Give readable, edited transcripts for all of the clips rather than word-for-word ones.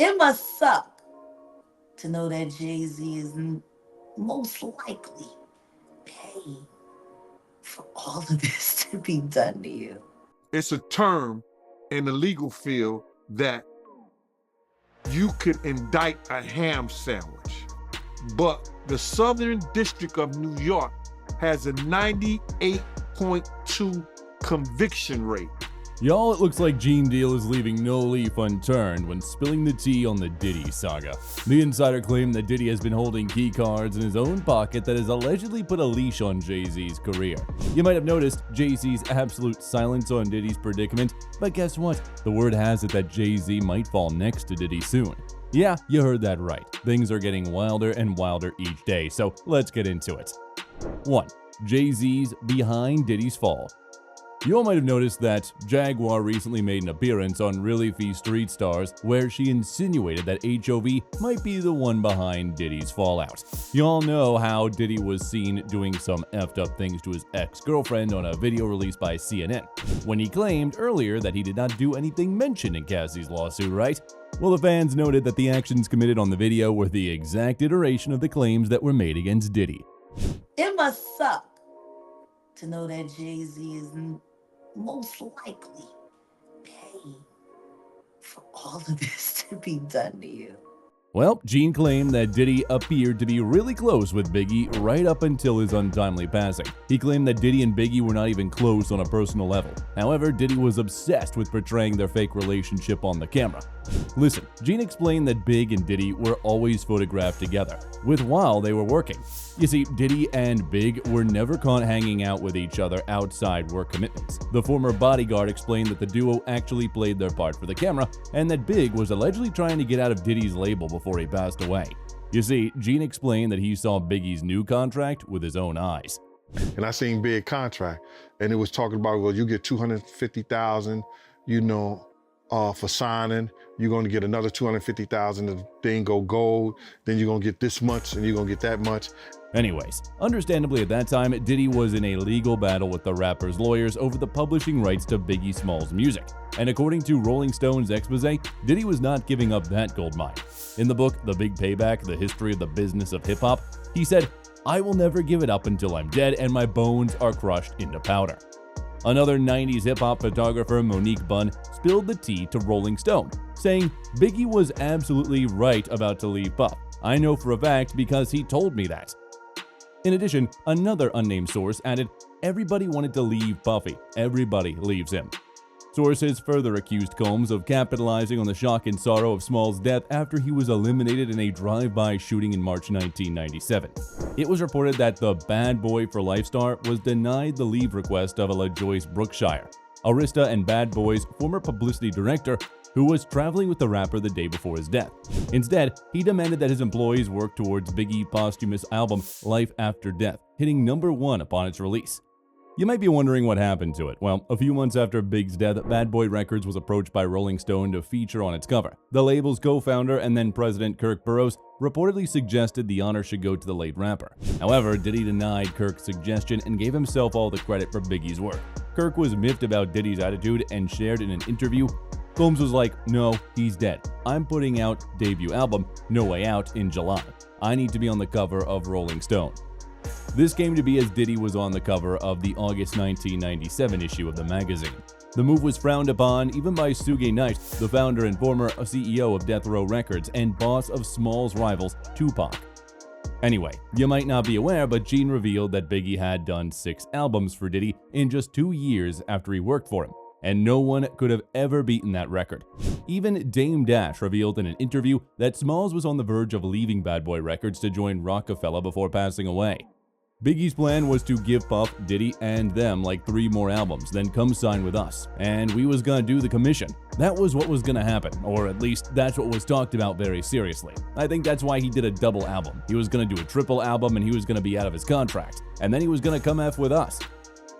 It must suck to know that Jay-Z is most likely paid for all of this to be done to you. It's a term in the legal field that you could indict a ham sandwich, but the Southern District of New York has a 98.2 conviction rate. Y'all, it looks like Gene Deal is leaving no leaf unturned when spilling the tea on the Diddy Saga. The insider claimed that Diddy has been holding key cards in his own pocket that has allegedly put a leash on Jay-Z's career. You might have noticed Jay-Z's absolute silence on Diddy's predicament, but guess what? The word has it that Jay-Z might fall next to Diddy soon. Yeah, you heard that right. Things are getting wilder and wilder each day, so let's get into it. 1. Jay-Z's behind Diddy's fall. You all might have noticed that Jaguar recently made an appearance on Real Leafy Street Stars where she insinuated that HOV might be the one behind Diddy's fallout. You all know how Diddy was seen doing some effed up things to his ex-girlfriend on a video released by CNN, when he claimed earlier that he did not do anything mentioned in Cassie's lawsuit, right? Well, the fans noted that the actions committed on the video were the exact iteration of the claims that were made against Diddy. It must suck to know that Jay-Z is most likely paid for all of this to be done to you. Well, Gene claimed that Diddy appeared to be really close with Biggie right up until his untimely passing. He claimed that Diddy and Biggie were not even close on a personal level. However, Diddy was obsessed with portraying their fake relationship on the camera. Listen, Gene explained that Big and Diddy were always photographed together, with while they were working. You see, Diddy and Big were never caught hanging out with each other outside work commitments. The former bodyguard explained that the duo actually played their part for the camera, and that Big was allegedly trying to get out of Diddy's label before he passed away. You see, Gene explained that he saw Biggie's new contract with his own eyes. And I seen big contract, and it was talking about, well, you get $250,000, for signing. You're going to get another $250,000 if the thing go gold. Then you're going to get this much, and you're going to get that much. Anyways, understandably at that time, Diddy was in a legal battle with the rapper's lawyers over the publishing rights to Biggie Smalls' music. And according to Rolling Stone's expose, Diddy was not giving up that gold mine. In the book, The Big Payback, The History of the Business of Hip-Hop, he said, "I will never give it up until I'm dead and my bones are crushed into powder." Another 90s hip-hop photographer, Monique Bunn, spilled the tea to Rolling Stone, saying, "Biggie was absolutely right about to leave Puff. I know for a fact because he told me that." In addition, another unnamed source added, "Everybody wanted to leave Puffy. Everybody leaves him." Sources further accused Combs of capitalizing on the shock and sorrow of Smalls' death after he was eliminated in a drive-by shooting in March 1997. It was reported that the Bad Boy for Life star was denied the leave request of LaJoyce Brookshire, Arista and Bad Boy's former publicity director, who was traveling with the rapper the day before his death. Instead, he demanded that his employees work towards Biggie's posthumous album Life After Death, hitting #1 upon its release. You might be wondering what happened to it. Well, a few months after Big's death, Bad Boy Records was approached by Rolling Stone to feature on its cover. The label's co-founder and then president Kirk Burroughs reportedly suggested the honor should go to the late rapper. However, Diddy denied Kirk's suggestion and gave himself all the credit for Biggie's work. Kirk was miffed about Diddy's attitude and shared in an interview, Combs was like, "No, he's dead. I'm putting out debut album, No Way Out, in July. I need to be on the cover of Rolling Stone." This came to be as Diddy was on the cover of the August 1997 issue of the magazine. The move was frowned upon even by Suge Knight, the founder and former CEO of Death Row Records and boss of Smalls' rivals, Tupac. Anyway, you might not be aware, but Gene revealed that Biggie had done 6 albums for Diddy in just 2 years after he worked for him, and no one could have ever beaten that record. Even Dame Dash revealed in an interview that Smalls was on the verge of leaving Bad Boy Records to join Rockefeller before passing away. Biggie's plan was to give Puff, Diddy, and them like 3 more albums, then come sign with us, and we was gonna do the commission. That was what was gonna happen, or at least that's what was talked about very seriously. I think that's why he did a double album. He was gonna do a triple album and he was gonna be out of his contract, and then he was gonna come F with us.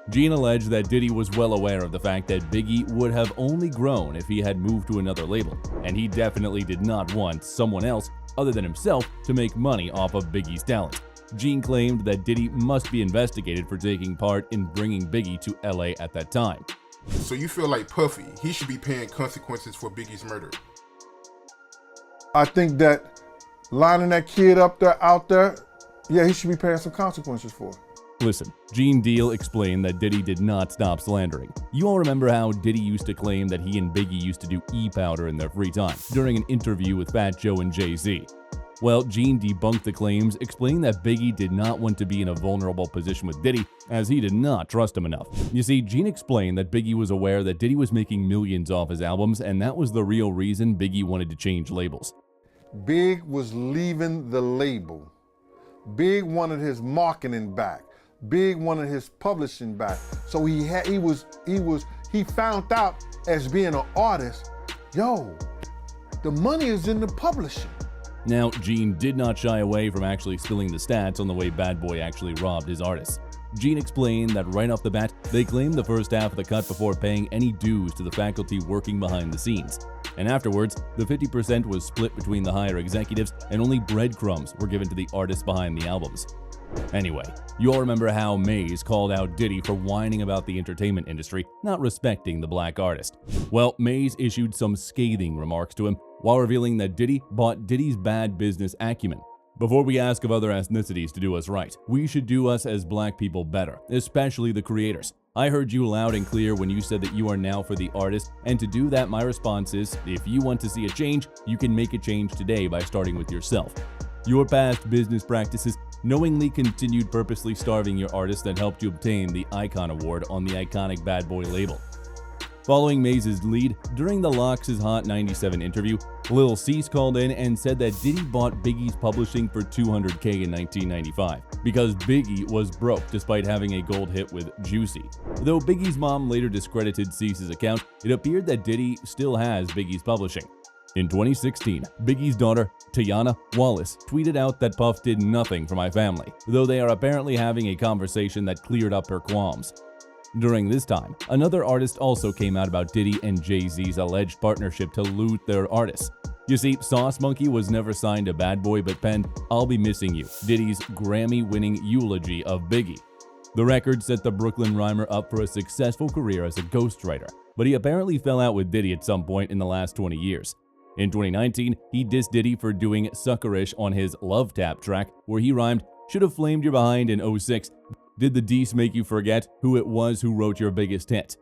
Gene alleged that Diddy was well aware of the fact that Biggie would have only grown if he had moved to another label, and he definitely did not want someone else other than himself to make money off of Biggie's talent. Gene claimed that Diddy must be investigated for taking part in bringing Biggie to LA at that time. So you feel like Puffy, he should be paying consequences for Biggie's murder? I think that lining that kid up there, out there, yeah, he should be paying some consequences for it. Listen, Gene Deal explained that Diddy did not stop slandering. You all remember how Diddy used to claim that he and Biggie used to do e-powder in their free time during an interview with Fat Joe and Jay-Z. Well, Gene debunked the claims, explaining that Biggie did not want to be in a vulnerable position with Diddy, as he did not trust him enough. You see, Gene explained that Biggie was aware that Diddy was making millions off his albums, and that was the real reason Biggie wanted to change labels. Big was leaving the label. Big wanted his marketing back. Big wanted his publishing back. So he found out as being an artist, yo, the money is in the publishing. Now, Gene did not shy away from actually spilling the stats on the way Bad Boy actually robbed his artists. Gene explained that right off the bat, they claimed the first half of the cut before paying any dues to the faculty working behind the scenes. And afterwards, the 50% was split between the higher executives and only breadcrumbs were given to the artists behind the albums. Anyway, you all remember how Maze called out Diddy for whining about the entertainment industry, not respecting the black artist. Well, Maze issued some scathing remarks to him while revealing that Diddy bought Diddy's bad business acumen. Before we ask of other ethnicities to do us right, we should do us as black people better, especially the creators. I heard you loud and clear when you said that you are now for the artist, and to do that, my response is, if you want to see a change, you can make a change today by starting with yourself. Your past business practices knowingly continued purposely starving your artists that helped you obtain the Icon Award on the iconic Bad Boy label. Following Maze's lead, during the Lox' Hot 97 interview, Lil Cease called in and said that Diddy bought Biggie's publishing for $200K in 1995 because Biggie was broke despite having a gold hit with Juicy. Though Biggie's mom later discredited Cease's account, it appeared that Diddy still has Biggie's publishing. In 2016, Biggie's daughter, Tiana Wallace, tweeted out that Puff did nothing for my family, though they are apparently having a conversation that cleared up her qualms. During this time, another artist also came out about Diddy and Jay-Z's alleged partnership to loot their artists. You see, Sauce Monkey was never signed to Bad Boy but penned "I'll Be Missing You," Diddy's Grammy-winning eulogy of Biggie. The record set the Brooklyn rhymer up for a successful career as a ghostwriter, but he apparently fell out with Diddy at some point in the last 20 years. In 2019, he dissed Diddy for doing Suckerish on his Love Tap track, where he rhymed, "Should've flamed your behind in 06. Did the diss make you forget who it was who wrote your biggest hit?"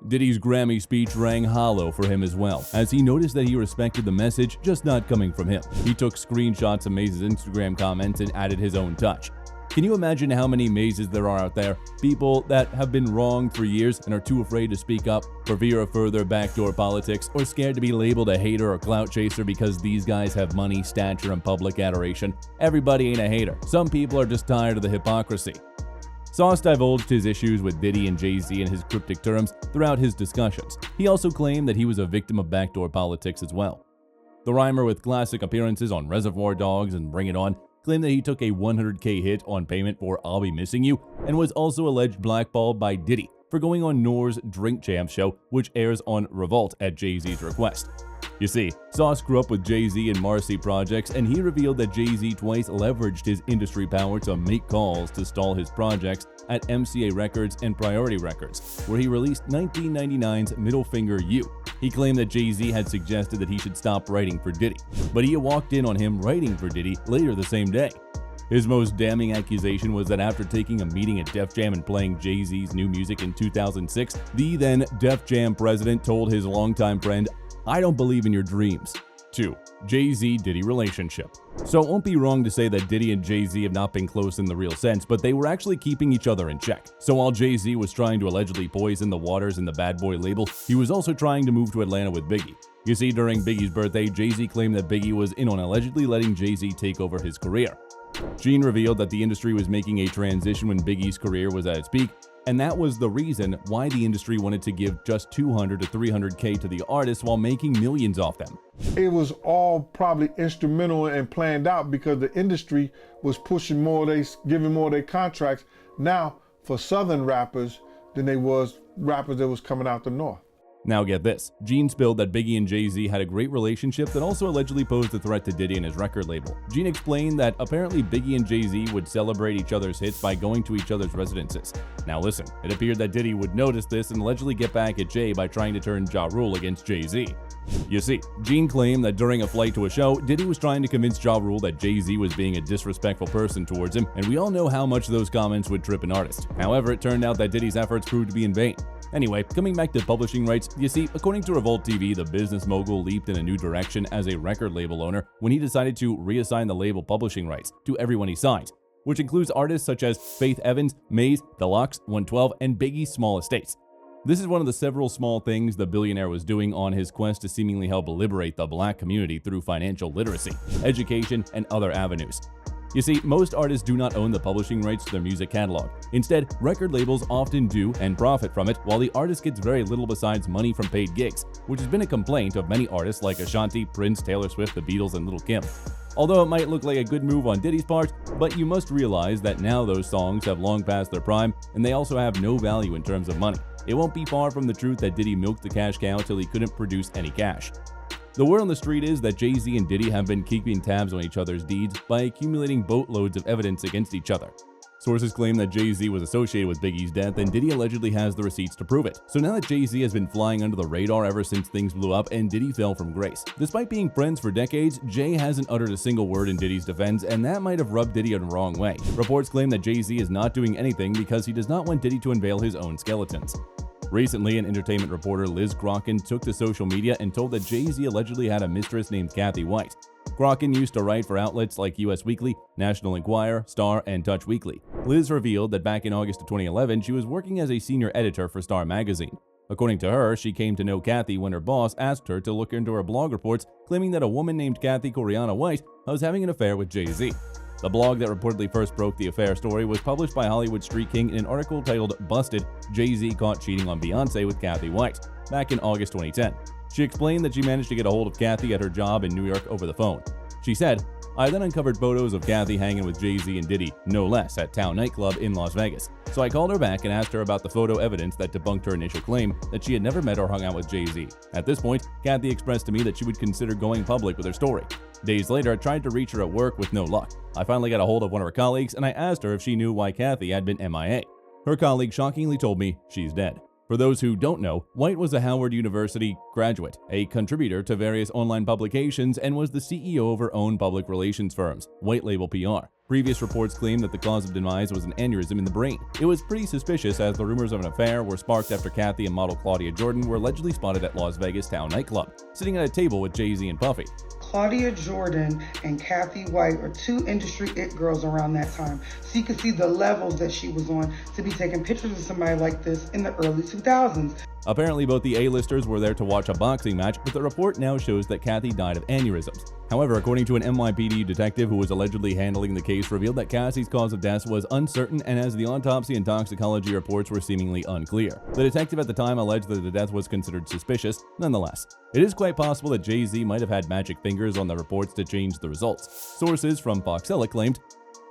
Diddy's Grammy speech rang hollow for him as well, as he noticed that he respected the message, just not coming from him. He took screenshots of Maze's Instagram comments and added his own touch. Can you imagine how many Mazes there are out there? People that have been wronged for years and are too afraid to speak up for fear of further backdoor politics, or scared to be labeled a hater or clout chaser because these guys have money, stature, and public adoration. Everybody ain't a hater. Some people are just tired of the hypocrisy. Sauce divulged his issues with Diddy and Jay-Z in his cryptic terms throughout his discussions. He also claimed that he was a victim of backdoor politics as well. The rhymer, with classic appearances on Reservoir Dogs and Bring It On, claimed that he took a $100K hit on payment for "I'll Be Missing You," and was also alleged blackballed by Diddy for going on Noor's Drink Champs show, which airs on Revolt at Jay-Z's request. You see, Sauce grew up with Jay-Z and Marcy projects, and he revealed that Jay-Z twice leveraged his industry power to make calls to stall his projects at MCA Records and Priority Records, where he released 1999's Middle Finger You. He claimed that Jay-Z had suggested that he should stop writing for Diddy, but he walked in on him writing for Diddy later the same day. His most damning accusation was that after taking a meeting at Def Jam and playing Jay-Z's new music in 2006, the then Def Jam president told his longtime friend, "I don't believe in your dreams." 2. Jay-Z-Diddy relationship. So it won't be wrong to say that Diddy and Jay-Z have not been close in the real sense, but they were actually keeping each other in check. So while Jay-Z was trying to allegedly poison the waters in the Bad Boy label, he was also trying to move to Atlanta with Biggie. You see, during Biggie's birthday, Jay-Z claimed that Biggie was in on allegedly letting Jay-Z take over his career. Gene revealed that the industry was making a transition when Biggie's career was at its peak, and that was the reason why the industry wanted to give just $200 to $300K to the artists while making millions off them. It was all probably instrumental and planned out because the industry was pushing more, giving more of their contracts now for Southern rappers than they was rappers that was coming out the North. Now get this, Gene spilled that Biggie and Jay-Z had a great relationship that also allegedly posed a threat to Diddy and his record label. Gene explained that apparently Biggie and Jay-Z would celebrate each other's hits by going to each other's residences. Now listen, it appeared that Diddy would notice this and allegedly get back at Jay by trying to turn Ja Rule against Jay-Z. You see, Gene claimed that during a flight to a show, Diddy was trying to convince Ja Rule that Jay-Z was being a disrespectful person towards him, and we all know how much those comments would trip an artist. However, it turned out that Diddy's efforts proved to be in vain. Anyway, coming back to publishing rights, you see, according to Revolt TV, the business mogul leaped in a new direction as a record label owner when he decided to reassign the label publishing rights to everyone he signed, which includes artists such as Faith Evans, Maze, Deluxe, 112, and Biggie's Small Estates. This is one of the several small things the billionaire was doing on his quest to seemingly help liberate the black community through financial literacy, education, and other avenues. You see, most artists do not own the publishing rights to their music catalog. Instead, record labels often do and profit from it, while the artist gets very little besides money from paid gigs, which has been a complaint of many artists like Ashanti, Prince, Taylor Swift, the Beatles, and Lil' Kim. Although it might look like a good move on Diddy's part, but you must realize that now those songs have long passed their prime, and they also have no value in terms of money. It won't be far from the truth that Diddy milked the cash cow till he couldn't produce any cash. The word on the street is that Jay-Z and Diddy have been keeping tabs on each other's deeds by accumulating boatloads of evidence against each other. Sources claim that Jay-Z was associated with Biggie's death, and Diddy allegedly has the receipts to prove it. So now that Jay-Z has been flying under the radar ever since things blew up and Diddy fell from grace. Despite being friends for decades, Jay hasn't uttered a single word in Diddy's defense, and that might have rubbed Diddy the wrong way. Reports claim that Jay-Z is not doing anything because he does not want Diddy to unveil his own skeletons. Recently, an entertainment reporter, Liz Crocken, took to social media and told that Jay-Z allegedly had a mistress named Kathy White. Crocken used to write for outlets like US Weekly, National Enquirer, Star, and Touch Weekly. Liz revealed that back in August of 2011, she was working as a senior editor for Star magazine. According to her, she came to know Kathy when her boss asked her to look into her blog reports, claiming that a woman named Kathy Coriana White was having an affair with Jay-Z. The blog that reportedly first broke the affair story was published by Hollywood Street King in an article titled Busted, Jay-Z Caught Cheating on Beyoncé with Kathy White, back in August 2010. She explained that she managed to get a hold of Kathy at her job in New York over the phone. She said, "I then uncovered photos of Kathy hanging with Jay-Z and Diddy, no less, at Town nightclub in Las Vegas. So I called her back and asked her about the photo evidence that debunked her initial claim that she had never met or hung out with Jay-Z. At this point, Kathy expressed to me that she would consider going public with her story. Days later, I tried to reach her at work with no luck. I finally got a hold of one of her colleagues and I asked her if she knew why Kathy had been MIA. Her colleague shockingly told me she's dead." For those who don't know, White was a Howard University graduate, a contributor to various online publications, and was the CEO of her own public relations firms, White Label PR. Previous reports claim that the cause of demise was an aneurysm in the brain. It was pretty suspicious as the rumors of an affair were sparked after Kathy and model Claudia Jordan were allegedly spotted at Las Vegas Town nightclub, sitting at a table with Jay-Z and Puffy. Claudia Jordan and Kathy White are two industry it girls around that time. So you can see the levels that she was on to be taking pictures of somebody like this in the early 2000s. Apparently, both the A-listers were there to watch a boxing match, but the report now shows that Kathy died of aneurysms. However, according to an NYPD detective who was allegedly handling the case, revealed that Cassie's cause of death was uncertain, and as the autopsy and toxicology reports were seemingly unclear. The detective at the time alleged that the death was considered suspicious. Nonetheless, it is quite possible that Jay-Z might have had magic fingers on the reports to change the results. Sources from Foxella claimed,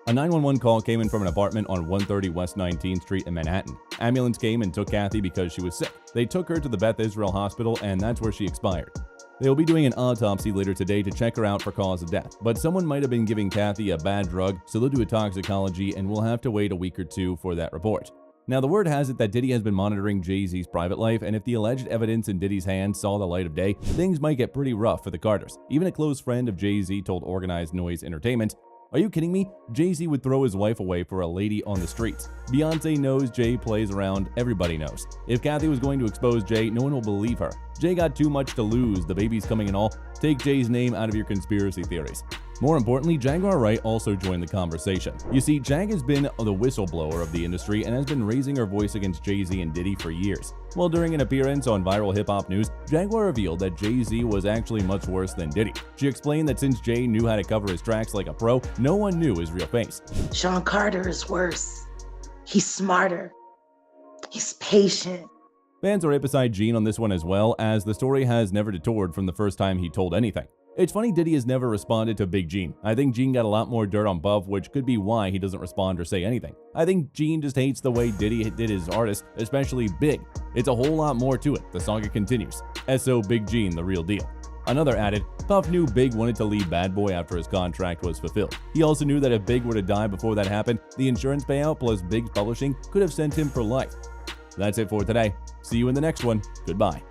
a 911 call came in from an apartment on 130 West 19th Street in Manhattan. Ambulance came and took Kathy because she was sick. They took her to the Beth Israel Hospital, and that's where she expired. They will be doing an autopsy later today to check her out for cause of death, but someone might have been giving Kathy a bad drug, so they'll do a toxicology, and we'll have to wait a week or two for that report. Now, the word has it that Diddy has been monitoring Jay-Z's private life, and if the alleged evidence in Diddy's hands saw the light of day, things might get pretty rough for the Carters. Even a close friend of Jay-Z told Organized Noise Entertainment, "Are you kidding me? Jay-Z would throw his wife away for a lady on the streets. Beyonce knows Jay plays around, everybody knows. If Kathy was going to expose Jay, no one will believe her. Jay got too much to lose, the baby's coming and all. Take Jay's name out of your conspiracy theories." More importantly, Jaguar Wright also joined the conversation. You see, Jag has been the whistleblower of the industry and has been raising her voice against Jay-Z and Diddy for years. Well, during an appearance on Viral Hip Hop News, Jaguar revealed that Jay-Z was actually much worse than Diddy. She explained that since Jay knew how to cover his tracks like a pro, no one knew his real face. Sean Carter is worse. He's smarter. He's patient. Fans are right beside Gene on this one as well, as the story has never detoured from the first time he told anything. It's funny Diddy has never responded to Big Gene. I think Gene got a lot more dirt on Buff, which could be why he doesn't respond or say anything. I think Gene just hates the way Diddy did his artist, especially Big. It's a whole lot more to it. The saga continues. SO Big Gene, the real deal. Another added, Puff knew Big wanted to leave Bad Boy after his contract was fulfilled. He also knew that if Big were to die before that happened, the insurance payout plus Big's publishing could have sent him for life. That's it for today. See you in the next one. Goodbye.